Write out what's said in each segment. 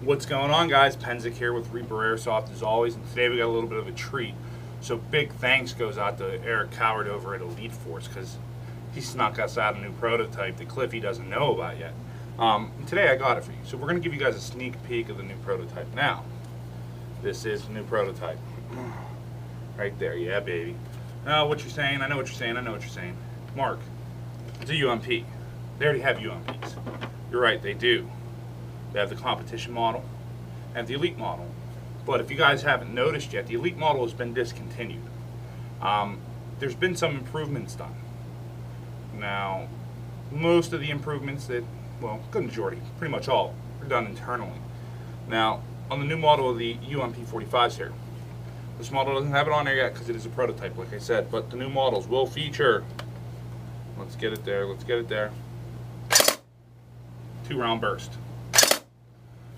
What's going on, guys? Penzic here with Reaper Airsoft as always, and today we got a little bit of a treat. So big thanks goes out to Eric Coward over at Elite Force because he snuck us out a new prototype that Cliffy doesn't know about yet. And today I got it for you. So we're going to give you guys a sneak peek of the new prototype. Now, this is the new prototype. Right there, yeah baby. Now what you're saying, I know what you're saying, I know what you're saying. Mark, it's a UMP. They already have UMPs. You're right, they do. They have the competition model and the elite model. But if you guys haven't noticed yet, the elite model has been discontinued. There's been some improvements done. Now, most of the improvements well, good majority, pretty much all, are done internally. Now, on the new model of the UMP 45s here, this model doesn't have it on there yet because it is a prototype, like I said, but the new models will feature, let's get it there, 2-round burst.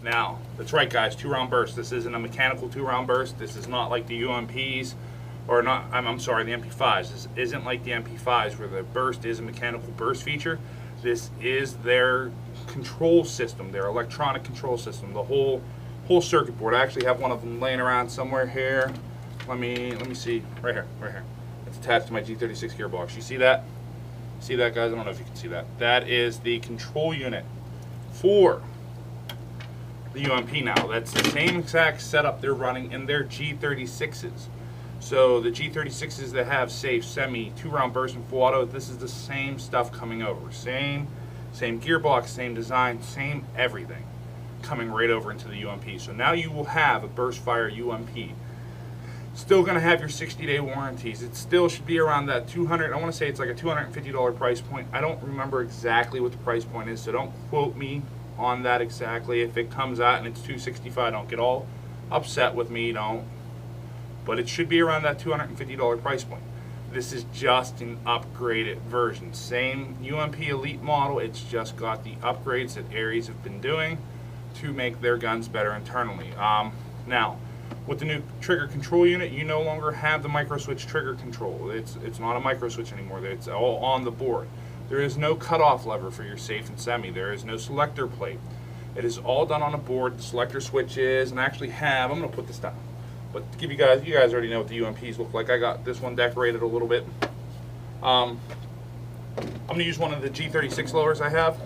Now, that's right guys, 2-round burst. This isn't a mechanical 2-round burst. This is not like the UMPs, or not, I'm sorry, the MP5s. This isn't like the MP5s where the burst is a mechanical burst feature. This is their control system, their electronic control system, the whole circuit board. I actually have one of them laying around somewhere here. Let me see, right here. It's attached to my G36 gearbox. You see that? See that, guys? I don't know if you can see that. That is the control unit for the UMP now. That's the same exact setup they're running in their G36s. So the G36s that have safe, semi, 2-round burst and full auto, this is the same stuff coming over. Same gearbox, same design, same everything coming right over into the UMP. So now you will have a burst fire UMP. Still going to have your 60-day warranties. It still should be around that 200, I want to say it's like a $250 price point. I don't remember exactly what the price point is, so don't quote me on that exactly. If it comes out and it's $265, don't get all upset with me, don't. But it should be around that $250 price point. This is just an upgraded version. Same UMP Elite model, it's just got the upgrades that Aries have been doing to make their guns better internally. Now, with the new trigger control unit, you no longer have the micro switch trigger control. It's not a micro switch anymore. It's all on the board. There is no cutoff lever for your safe and semi. There is no selector plate. It is all done on a board. The selector switches, and I actually have, I'm going to put this down. But to give you guys already know what the UMPs look like. I got this one decorated a little bit. I'm going to use one of the G36 lowers I have.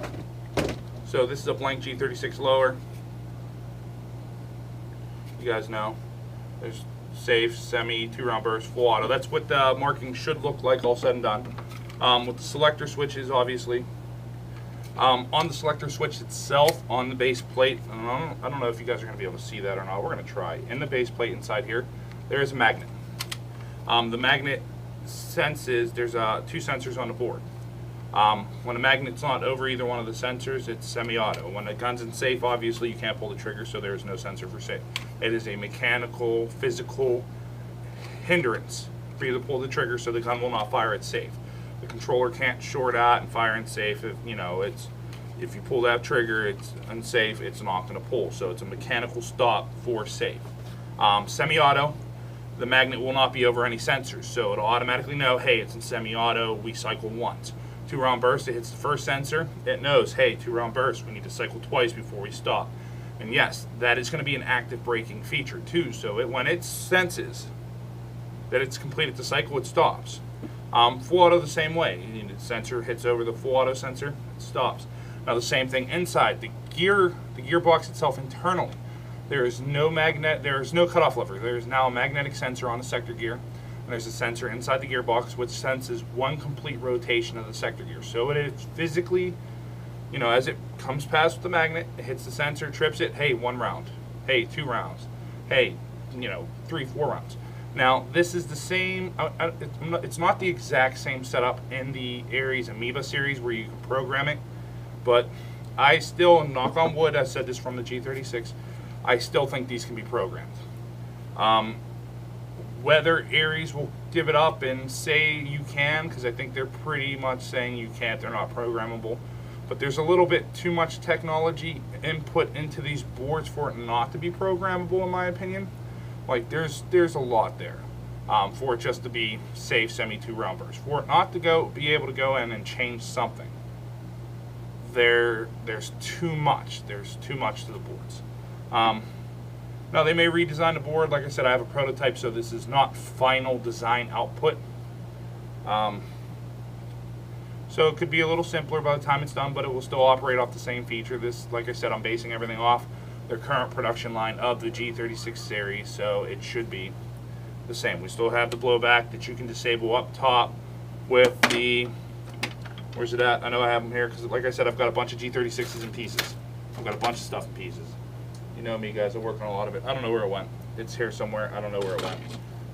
So this is a blank G36 lower. You guys know. There's safe, semi, 2-round burst, full auto. That's what the marking should look like all said and done. With the selector switches, obviously. On the selector switch itself, on the base plate, I don't know if you guys are going to be able to see that or not. We're going to try. In the base plate inside here, there is a magnet. The magnet senses, there's 2 sensors on the board. When the magnet's not over either one of the sensors, it's semi-auto. When the gun's in safe, obviously you can't pull the trigger, so there is no sensor for safe. It is a mechanical, physical hindrance for you to pull the trigger so the gun will not fire at safe. The controller can't short out and fire in safe. If you pull that trigger, it's unsafe. It's not going to pull. So it's a mechanical stop for safe. Semi-auto, the magnet will not be over any sensors, so it'll automatically know, hey, it's in semi-auto. We cycle once. 2-round burst, it hits the first sensor. It knows, hey, 2-round burst. We need to cycle twice before we stop. And yes, that is going to be an active braking feature too. So when it senses that it's completed the cycle, it stops. Full auto the same way. The sensor hits over the full auto sensor, it stops. Now the same thing inside the gearbox itself internally. There is no cutoff lever. There is now a magnetic sensor on the sector gear, and there's a sensor inside the gearbox which senses one complete rotation of the sector gear. So it is physically, as it comes past with the magnet, it hits the sensor, trips it. Hey, 1 round. Hey, 2 rounds. Hey, 3, 4 rounds. Now, this is the same, it's not the exact same setup in the Aries Amoeba series where you can program it, but I still, knock on wood, I said this from the G36, I still think these can be programmed. Whether Aries will give it up and say you can, because I think they're pretty much saying you can't, they're not programmable, but there's a little bit too much technology input into these boards for it not to be programmable, in my opinion. Like there's a lot there for it just to be safe semi 2-round burst. For it not to be able to go in and change something, there's too much. There's too much to the boards. Now, they may redesign the board. Like I said, I have a prototype, so this is not final design output. So it could be a little simpler by the time it's done, but it will still operate off the same feature. This, like I said, I'm basing everything off their current production line of the G36 series, so it should be the same. We still have the blowback that you can disable up top with the, where's it at? I know I have them here because, like I said, I've got a bunch of G36s in pieces. I've got a bunch of stuff in pieces. You know me, guys, I work on a lot of it. I don't know where it went. It's here somewhere. I don't know where it went.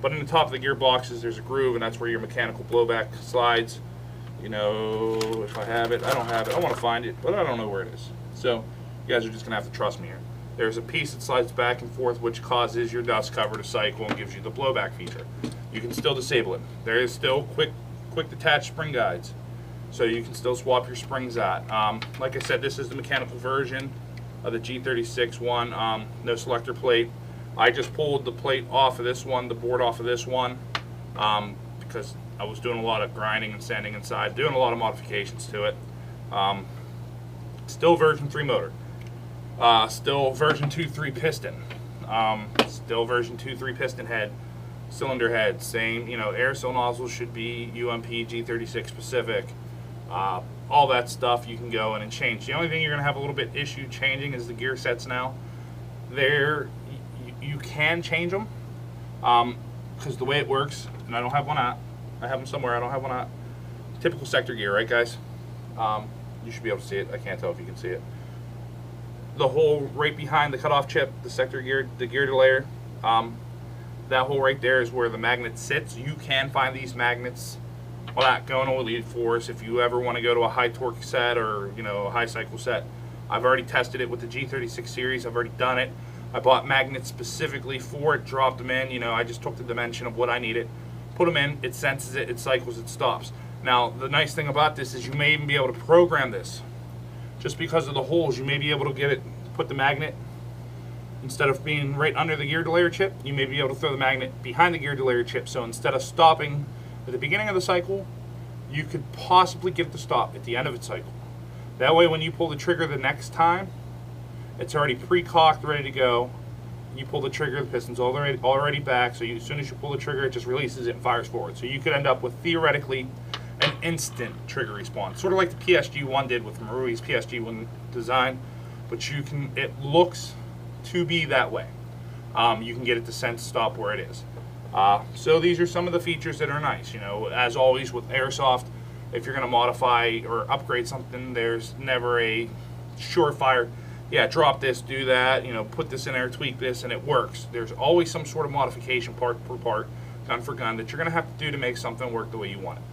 But in the top of the gearboxes, there's a groove, and that's where your mechanical blowback slides. You know, if I have it, I don't have it. I want to find it, but I don't know where it is. So you guys are just going to have to trust me here. There's a piece that slides back and forth, which causes your dust cover to cycle and gives you the blowback feature. You can still disable it. There is still quick detach spring guides, so you can still swap your springs out. Like I said, this is the mechanical version of the G36 one. No selector plate. I just pulled the plate off of this one, the board off of this one, because I was doing a lot of grinding and sanding inside, doing a lot of modifications to it. Still version 3 motor. Still version 2.3 piston. Still version 2.3 piston head, cylinder head. Same, you know, air seal nozzles should be UMP G36 specific. All that stuff you can go in and change. The only thing you're going to have a little bit issue changing is the gear sets now. You can change them because the way it works, and I don't have one out. I have them somewhere. I don't have one out. Typical sector gear, right, guys? You should be able to see it. I can't tell if you can see it. The hole right behind the cutoff chip, the sector gear, the gear delayer, that hole right there is where the magnet sits. You can find these magnets without going to Elite Force if you ever want to go to a high torque set or, you know, a high cycle set. I've already tested it with the G36 series. I've already done it. I bought magnets specifically for it, dropped them in. You know, I just took the dimension of what I needed, put them in, it senses it, it cycles, it stops. Now, the nice thing about this is you may even be able to program this. Just because of the holes, you may be able to get it, put the magnet, instead of being right under the gear delayer chip, you may be able to throw the magnet behind the gear delayer chip. So instead of stopping at the beginning of the cycle, you could possibly get it to stop at the end of its cycle. That way, when you pull the trigger the next time, it's already pre-cocked, ready to go. You pull the trigger, the piston's already back, so as soon as you pull the trigger, it just releases it and fires forward. So you could end up with, theoretically, an instant trigger response, sort of like the PSG-1 did with Marui's PSG-1 design, but you can, it looks to be that way. You can get it to sense stop where it is. So these are some of the features that are nice. You know, as always with Airsoft, if you're going to modify or upgrade something, there's never a surefire, yeah, drop this, do that, you know, put this in there, tweak this, and it works. There's always some sort of modification part per part, gun for gun, that you're going to have to do to make something work the way you want it.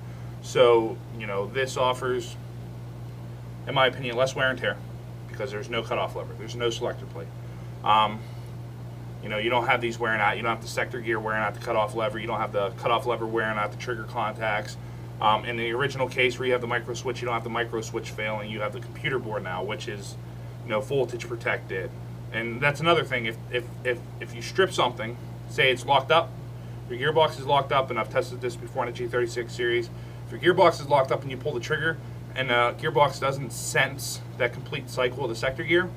So, you know, this offers, in my opinion, less wear and tear because there's no cutoff lever, there's no selector plate. You know, you don't have these wearing out, you don't have the sector gear wearing out the cutoff lever, you don't have the cutoff lever wearing out the trigger contacts. In the original case where you have the micro switch, you don't have the micro switch failing, you have the computer board now, which is, you know, voltage protected. And that's another thing, if you strip something, say it's locked up, your gearbox is locked up, and I've tested this before in the G36 series. If your gearbox is locked up and you pull the trigger and the gearbox doesn't sense that complete cycle of the sector gear,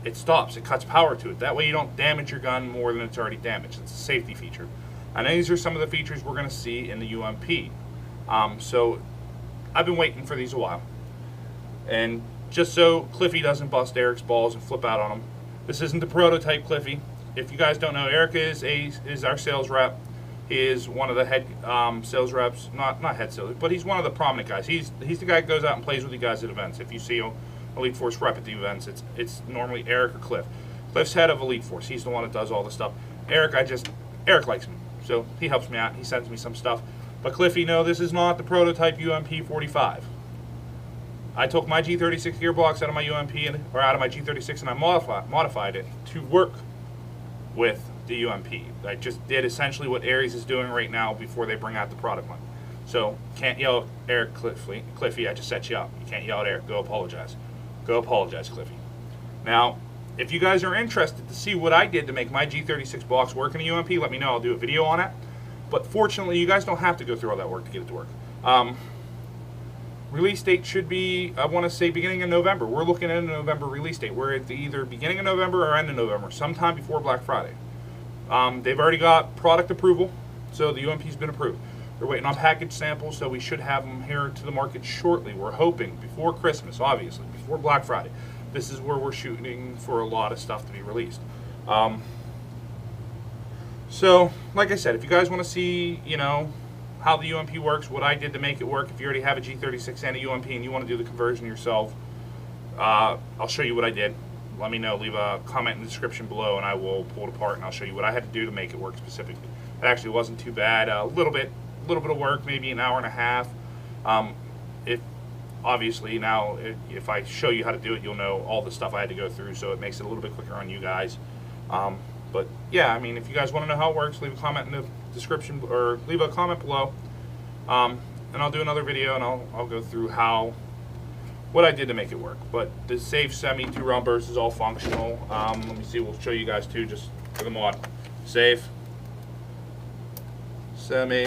it stops, it cuts power to it. That way you don't damage your gun more than it's already damaged. It's a safety feature. And these are some of the features we're going to see in the UMP. So I've been waiting for these a while. And just so Cliffy doesn't bust Eric's balls and flip out on him, this isn't the prototype Cliffy. If you guys don't know, Eric is our sales rep. He is one of the head sales reps, not head sales, but he's one of the prominent guys. He's the guy that goes out and plays with you guys at events. If you see a Elite Force rep at the events, it's normally Eric or Cliff. Cliff's head of Elite Force. He's the one that does all the stuff. Eric likes me, so he helps me out. He sends me some stuff. But Cliffy, no, this is not the prototype UMP 45. I took my G36 gearbox out of my UMP or out of my G36 and I modified it to work with the UMP. I just did essentially what Aries is doing right now before they bring out the product line. So can't yell at Eric Cliffy, I just set you up. You can't yell at Eric. Go apologize. Go apologize, Cliffy. Now, if you guys are interested to see what I did to make my G36 box work in a UMP, let me know. I'll do a video on it. But fortunately, you guys don't have to go through all that work to get it to work. Release date should be, I want to say, beginning of November. We're looking at a November release date. We're at the either beginning of November or end of November, sometime before Black Friday. They've already got product approval, so the UMP's been approved. They're waiting on package samples, so we should have them here to the market shortly. We're hoping before Christmas, obviously, before Black Friday. This is where we're shooting for a lot of stuff to be released. So, like I said, if you guys want to see, you know, how the UMP works, what I did to make it work, if you already have a G36 and a UMP and you want to do the conversion yourself, I'll show you what I did. Let me know. Leave a comment in the description below, and I will pull it apart, and I'll show you what I had to do to make it work specifically. It actually wasn't too bad. A little bit of work, maybe an hour and a half. If obviously now, if I show you how to do it, you'll know all the stuff I had to go through, so it makes it a little bit quicker on you guys. But yeah, I mean, if you guys want to know how it works, leave a comment in the description, or leave a comment below, and I'll do another video, and I'll go through what I did to make it work. But the safe semi 2-round burst is all functional. Let me see, we'll show you guys too, just for the mod. Safe semi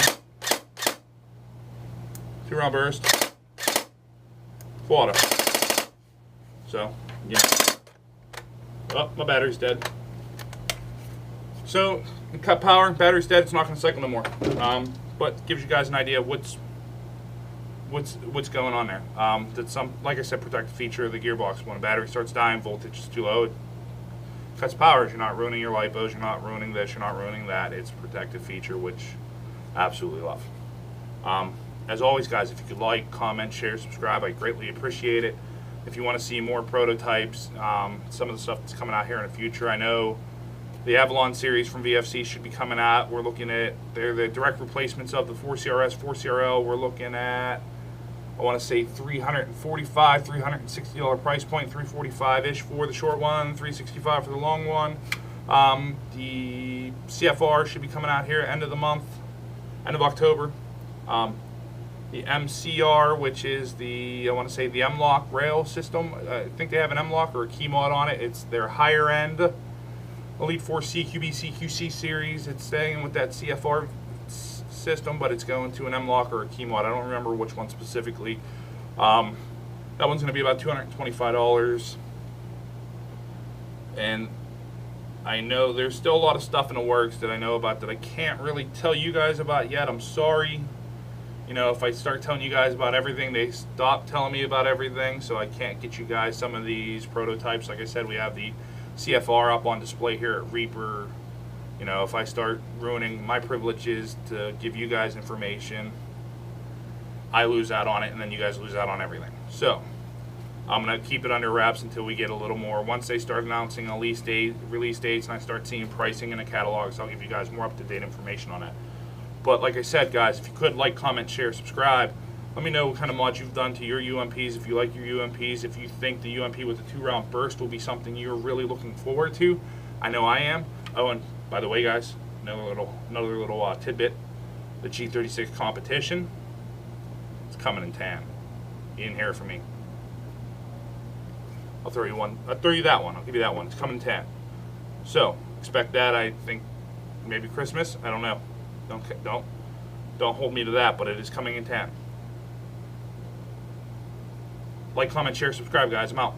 2-round burst, quarter. So yeah. Oh, my battery's dead. So, cut power, battery's dead, it's not going to cycle no more. But gives you guys an idea of what's going on there. That's some, like I said, protective feature of the gearbox. When a battery starts dying, voltage is too low, it cuts power. You're not ruining your lipos, you're not ruining this, you're not ruining that. It's a protective feature, which I absolutely love. As always, guys, if you could like, comment, share, subscribe, I greatly appreciate it. If you want to see more prototypes, some of the stuff that's coming out here in the future, I know the Avalon series from VFC should be coming out. We're looking at, they're the direct replacements of the 4CRS, 4CRL. We're looking at, I want to say $345, $360 price point, $345-ish for the short one, $365 for the long one. The CFR should be coming out here end of the month, end of October. The MCR, which is the, I want to say the M-Lock rail system. I think they have an M-Lock or a key mod on it. It's their higher end Elite 4 CQB CQC series. It's staying with that CFR system, but it's going to an M-Lock or a key mod. I don't remember which one specifically. That one's going to be about $225. And I know there's still a lot of stuff in the works that I know about that I can't really tell you guys about yet. I'm sorry. You know, if I start telling you guys about everything, they stop telling me about everything, so I can't get you guys some of these prototypes. Like I said, we have the CFR up on display here at Reaper. You know, if I start ruining my privileges to give you guys information, I lose out on it, and then you guys lose out on everything. So I'm going to keep it under wraps until we get a little more. Once they start announcing release dates and I start seeing pricing in the catalogs, I'll give you guys more up-to-date information on that. But like I said, guys, if you could like, comment, share, subscribe. Let me know what kind of mods you've done to your UMPs, if you like your UMPs, if you think the UMP with the 2-round burst will be something you're really looking forward to. I know I am. Oh, and by the way, guys, another little tidbit. The G36 competition, it's coming in tan. You didn't hear it from me. I'll throw you one. I'll throw you that one. I'll give you that one. It's coming in tan. So expect that. I think maybe Christmas. I don't know. Don't hold me to that, but it is coming in tan. Like, comment, share, subscribe, guys. I'm out.